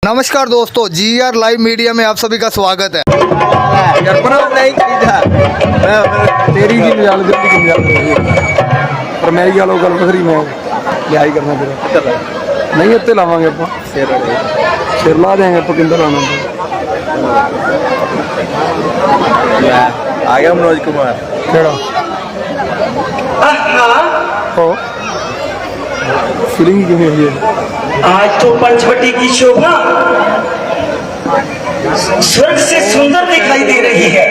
नमस्कार दोस्तों, GR live media में आप सभी का स्वागत है। तेरी की मजाल पर मेरी गल गल बखरी मैं लिया ही करना तेरा नहीं उत्ते लावांगे आप सिर ला देंगे आप किंदर लाना आ गया मनोज कुमार केड़ा हो फीलिंग क्यों है आज तो पंचवटी की शोभा स्वर्ग से सुंदर दिखाई दे रही है।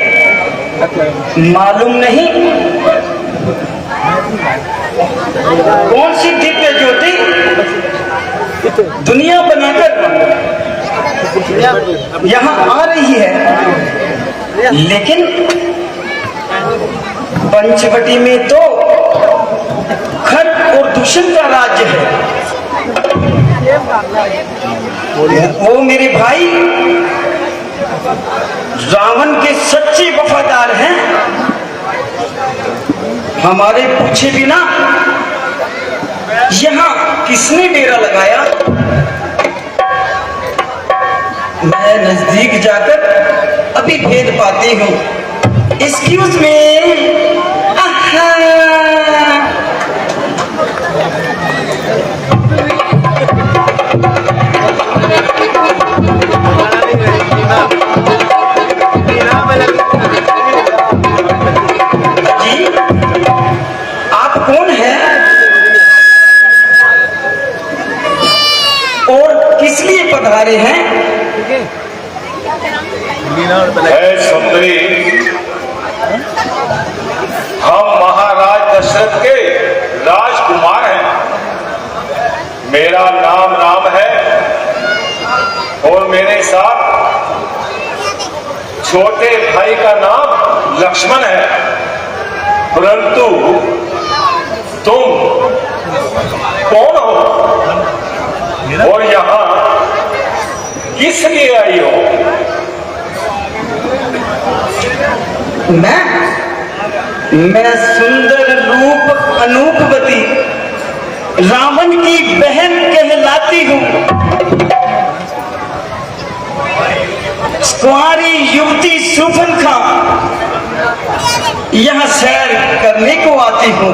मालूम नहीं कौन सी दिव्य ज्योति दुनिया बनाकर यहाँ आ रही है, लेकिन पंचवटी में तो खट और दूषण का राज्य है। वो मेरे भाई रावण के सच्चे वफादार हैं। हमारे पूछे बिना यहाँ किसने डेरा लगाया? मैं नजदीक जाकर अभी भेद पाती हूँ। Excuse me. जी आप कौन हैं और किस लिए पधारे हैं? सुंदरी, हम महाराज दशरथ के राजकुमार हैं। मेरा नाम राम है और मेरे साथ छोटे भाई का नाम लक्ष्मण है। परंतु तुम कौन हो और यहाँ किस लिए आई हो? मैं सुंदर रूप अनूपवती रावण की बहन कहलाती हूँ। कुंवारी युवती सुफनखा यहाँ सैर करने को आती हूँ।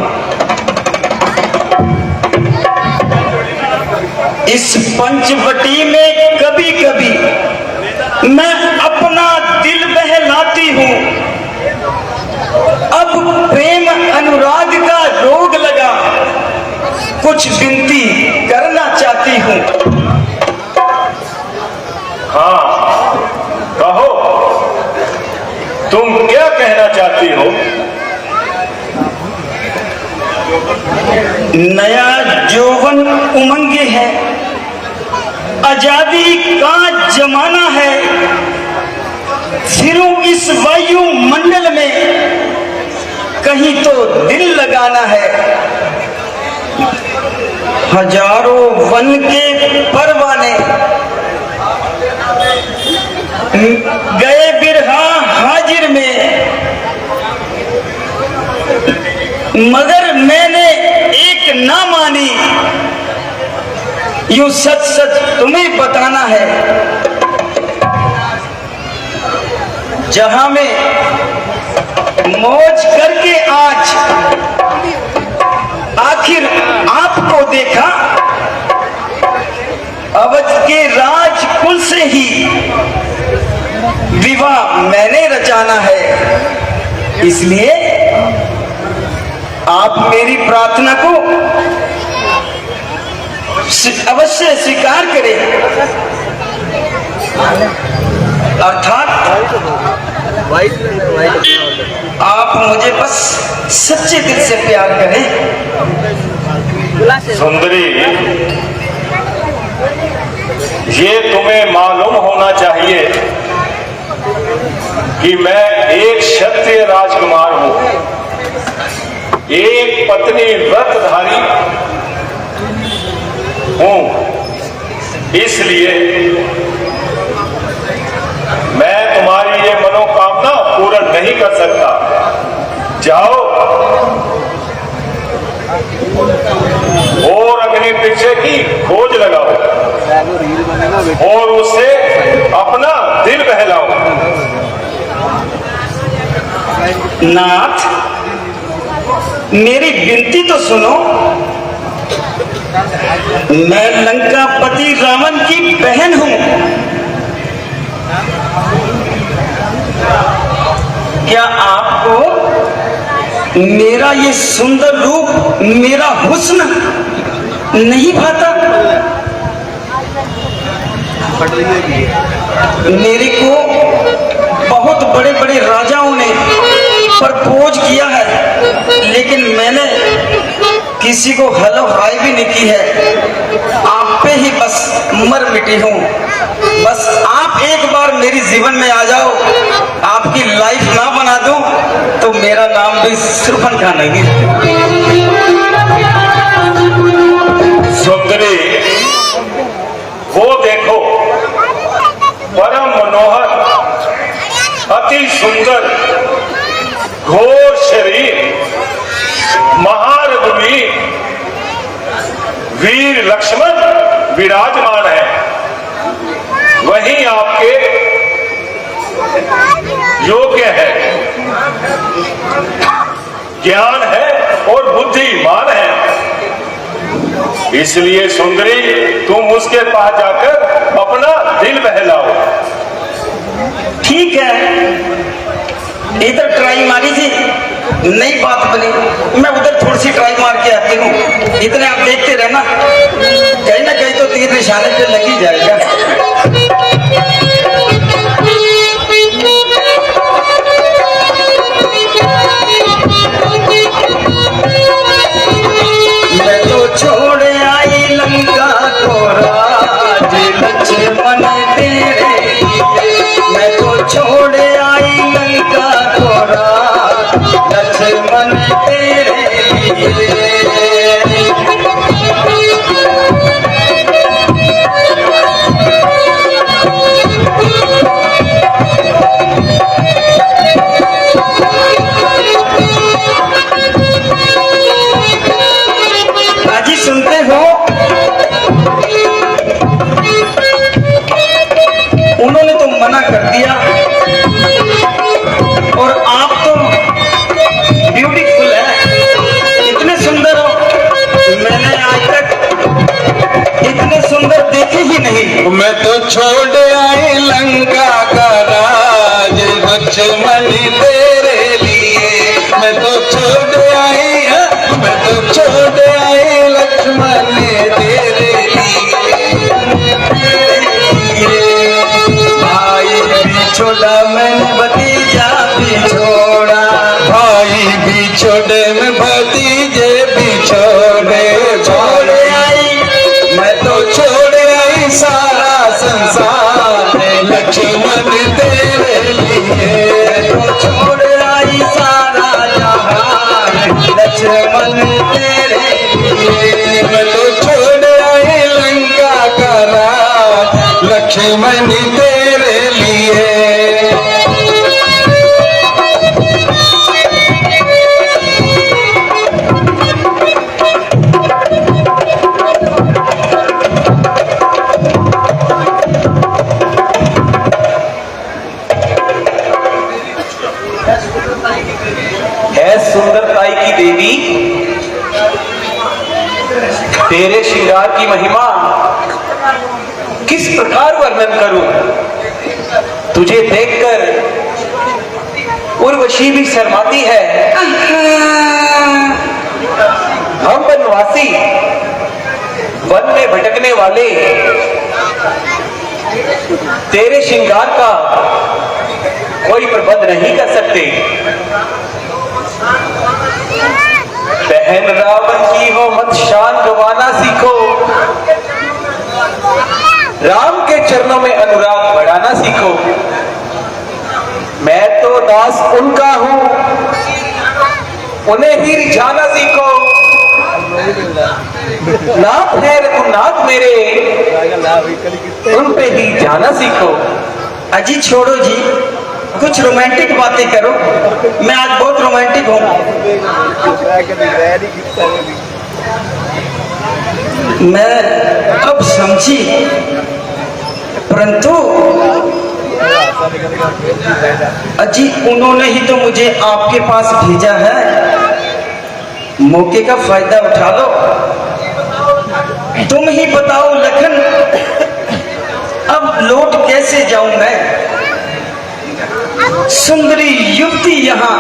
इस पंचवटी में कभी कभी मैं अपना दिल बहलाती हूँ। अब प्रेम अनुराग का रोग लगा, कुछ विनती करना चाहती हूँ। हाँ, कहो, तुम क्या कहना चाहती हो? नया यौवन उमंगे है, आजादी का जमाना है। फिरूं इस वायु मंडल में, कहीं तो दिल लगाना है। हजारों वन के परवाने गए बिरहा हाजिर में, मगर मैंने एक ना मानी। यूं सच सच तुम्हें बताना है। जहां में मौज करके आज आखिर आपको देखा, अवध के राजकुल से ही विवाह मैंने रचाना है। इसलिए आप मेरी प्रार्थना को अवश्य स्वीकार करें। अर्थात आप मुझे बस सच्चे दिल से प्यार करें। सुंदरी, ये तुम्हें मालूम होना चाहिए कि मैं एक क्षत्रिय राजकुमार हूं, एक पत्नी व्रतधारी हूं। इसलिए मैं तुम्हारी ये मनोकामना पूर्ण नहीं कर सकता। जाओ और अग्नि पीछे की खोज लगाओ। और उससे अपना दिल बहलाओ। नाथ, मेरी विनती तो सुनो। मैं लंकापति रावण की बहन हूं। क्या आपको मेरा ये सुंदर रूप, मेरा हुस्न नहीं भाता? मेरे को बहुत बड़े बड़े राजाओं ने प्रपोज किया है, लेकिन मैंने किसी को हेलो हाय भी नहीं की है। आप पे ही बस मर मिटी हूँ। बस आप एक बार मेरे जीवन में आ जाओ, आपकी लाइफ ना बना दूं तो मेरा नाम भी सुर्पनखा नहीं। सुंदरी, वो देखो, परम मनोहर, अति सुंदर, घोर शरीर, महारघुवीर वीर लक्ष्मण विराजमान है। वहीं आपके योग्य है, ज्ञान है और बुद्धिमान है। इसलिए सुंदरी, तुम उसके पास जाकर अपना दिल बहलाओ। ठीक है, इधर ट्राई मारी थी, नई बात बनी, मैं उधर थोड़ी सी ट्राई मार के आती हूँ। इतने आप देखते रहना, कहीं ना कहीं तो तीर निशाने पे लग ही जाएगा। मैं तो छोड़ आई लंका को राज लक्ष्मण तेरे लिए। मैं तो छोड़ आई लंका को राज लक्ष्मण तेरे लिए। बाजी सुनते हो? उन्होंने तो मना कर दिया, और आप तो ब्यूटीफुल है, इतने सुंदर हो, मैंने आज तक इतने सुंदर देखे ही नहीं। मैं तो छोड़ आई लंका का राज लक्ष्मण तेरे लिए। मैं तो छोड़ आई, मैं तो छोड़ आई लक्ष्मण तेरे लिए। भाई भी छोड़ा, मैंने भतीजा भी छोड़ा। भाई भी छोड़े में भतीजे भी छोड़े। छोड़ आई, मैं तो छोड़ आई सारा संसार लक्ष्मण तेरे लिए। तो छोड़ आई सारा जहान लक्ष्मण तेरे लिए। मैं तो छोड़ आई लंका का राज लक्ष्मण तेरे लिए। है सुंदरताई की देवी, तेरे श्रृंगार की महिमा किस प्रकार वर्णन करूं। तुझे देखकर उर्वशी भी शर्माती है। हम वनवासी, वन में भटकने वाले तेरे श्रृंगार का कोई प्रबंध नहीं कर सकते। बहन रावण की हो मत शान गवाना सीखो। राम के चरणों में अनुराग बढ़ाना सीखो। मैं तो दास उनका हूं, उन्हें ही रिझाना सीखो। नाथ है रघुनाथ मेरे, उन पे ही जाना सीखो। अजी छोड़ो जी, कुछ रोमांटिक बातें करो। मैं आज बहुत रोमांटिक हूँ। मैं अब समझी, परंतु अजी उन्होंने ही तो मुझे आपके पास भेजा है, मौके का फायदा उठा लो। तुम ही बताओ लखन, अब लौट कैसे जाऊं मैं? सुंदरी युवती यहाँ,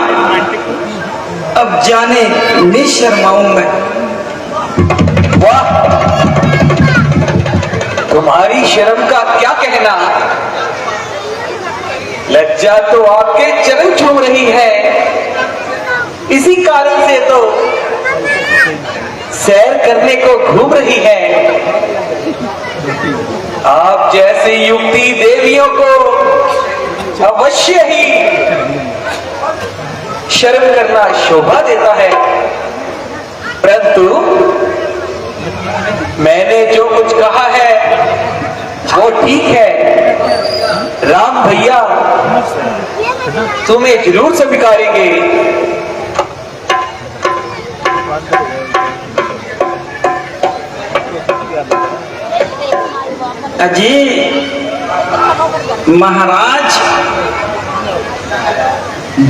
अब जाने में शर्माऊं मैं। वाह, तुम्हारी शर्म का क्या कहना, लज्जा तो आपके चरण छू रही है। इसी कारण से तो सैर करने को घूम रही है। आप जैसी युवती देवियों को अवश्य ही शर्म करना शोभा देता है, परंतु मैंने जो कुछ कहा है वो ठीक है। राम भैया तुम्हें जरूर स्वीकारेंगे। अजी महाराज,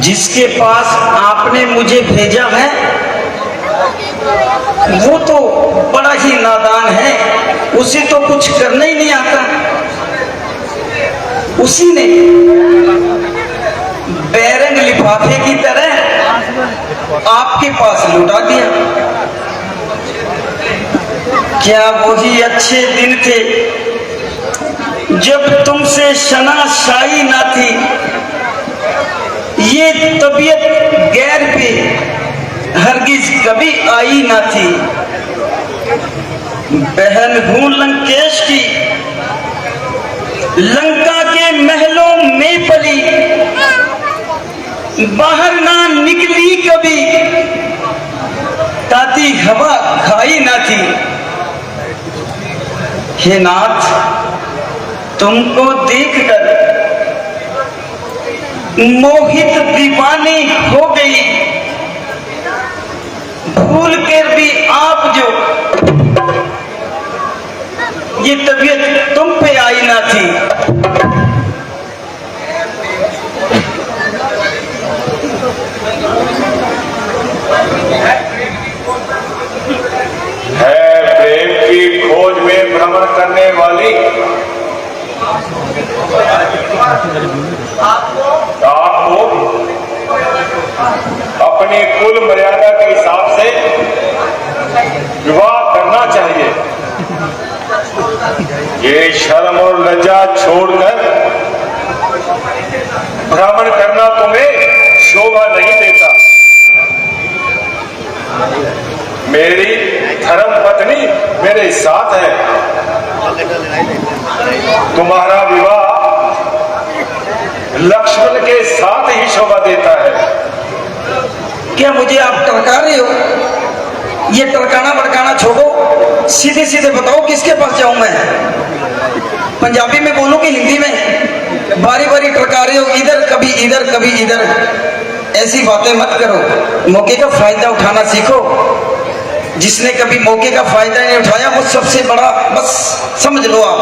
जिसके पास आपने मुझे भेजा है वो तो बड़ा ही नादान है, उसे तो कुछ करना ही नहीं आता। उसी ने बैरंग लिफाफे की तरह आपके पास लौटा दिया। क्या वही अच्छे दिन थे जब तुमसे शनाशाई ना थी, ये तबीयत गैर पे हरगिज कभी आई ना थी। बहन हूं लंकेश की, लंका के महलों में पली, बाहर ना निकली कभी, ताती हवा खाई ना थी। हे नाथ, तुमको देखकर मोहित दीवानी हो गई, भूल कर भी आप जो ये तबीयत तुम पे आई ना थी। है प्रेम की खोज में भ्रमण करने वाली आपको अपनी कुल मर्यादा के हिसाब से विवाह करना चाहिए। ये शर्म और लज्जा छोड़कर भ्रमण करना तुम्हें शोभा नहीं देता। मेरी धर्म पत्नी मेरे साथ है, तुम्हारा विवाह लक्ष्मण के साथ ही शोभा देता है। क्या मुझे आप टरका रहे हो? ये टरकाना भड़काना छोड़ो, सीधे सीधे बताओ किसके पास जाऊं मैं? पंजाबी में बोलो कि हिंदी में? बारी बारी टरका रहे हो, इधर कभी इधर कभी इधर। ऐसी बातें मत करो, मौके का फायदा उठाना सीखो। जिसने कभी मौके का फायदा नहीं उठाया वो सबसे बड़ा, बस समझ लो आप।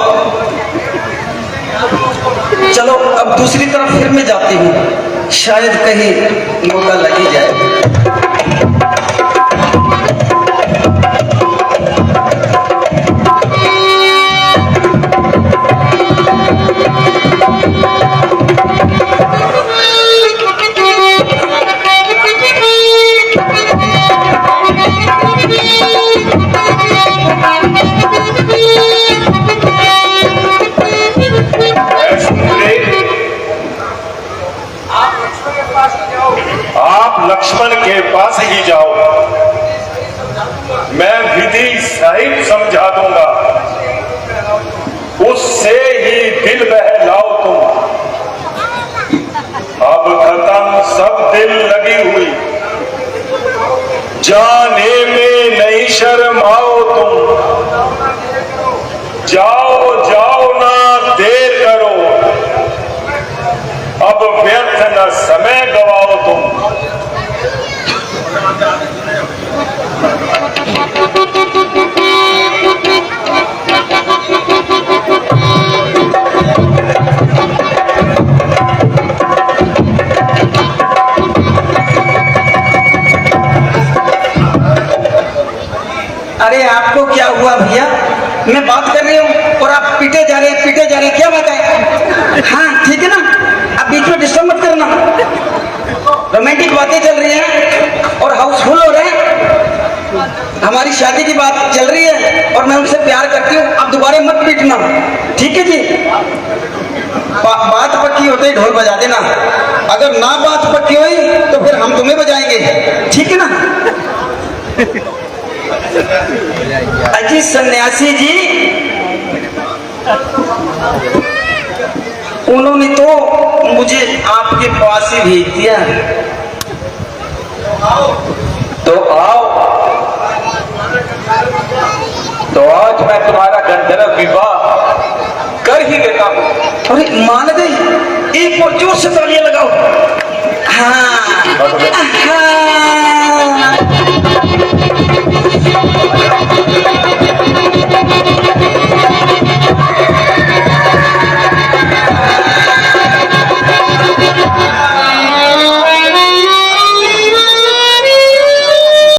चलो अब दूसरी तरफ फिर मैं जाती हूँ, शायद कहीं मौका लग ही जाए। आप लक्ष्मण के पास ही जाओ, मैं विधि सहित समझा दूंगा, उससे ही दिल बहलाओ तुम। अब खत्म सब दिल लगी हुई, जाने में नहीं शर्माओ तुम। जाओ जाओ ना देर करो, अब व्यर्थ न समय गवाओ तुम। शादी की बात चल रही है और मैं उनसे प्यार करती हूँ, अब दोबारा मत पीटना, ठीक है जी? बात पक्की होते ही ढोल बजा देना, अगर ना बात पक्की हुई तो फिर हम तुम्हें बजाएंगे, ठीक है ना? अजी सन्यासी जी, उन्होंने तो मुझे आपके पास ही भेज दिया। तो आओ, तो आज मैं तुम्हारा गंधर्व विवाह कर ही देता हूँ। अरे मान गई, एक और जोर से तालियां लगाओ। हाँ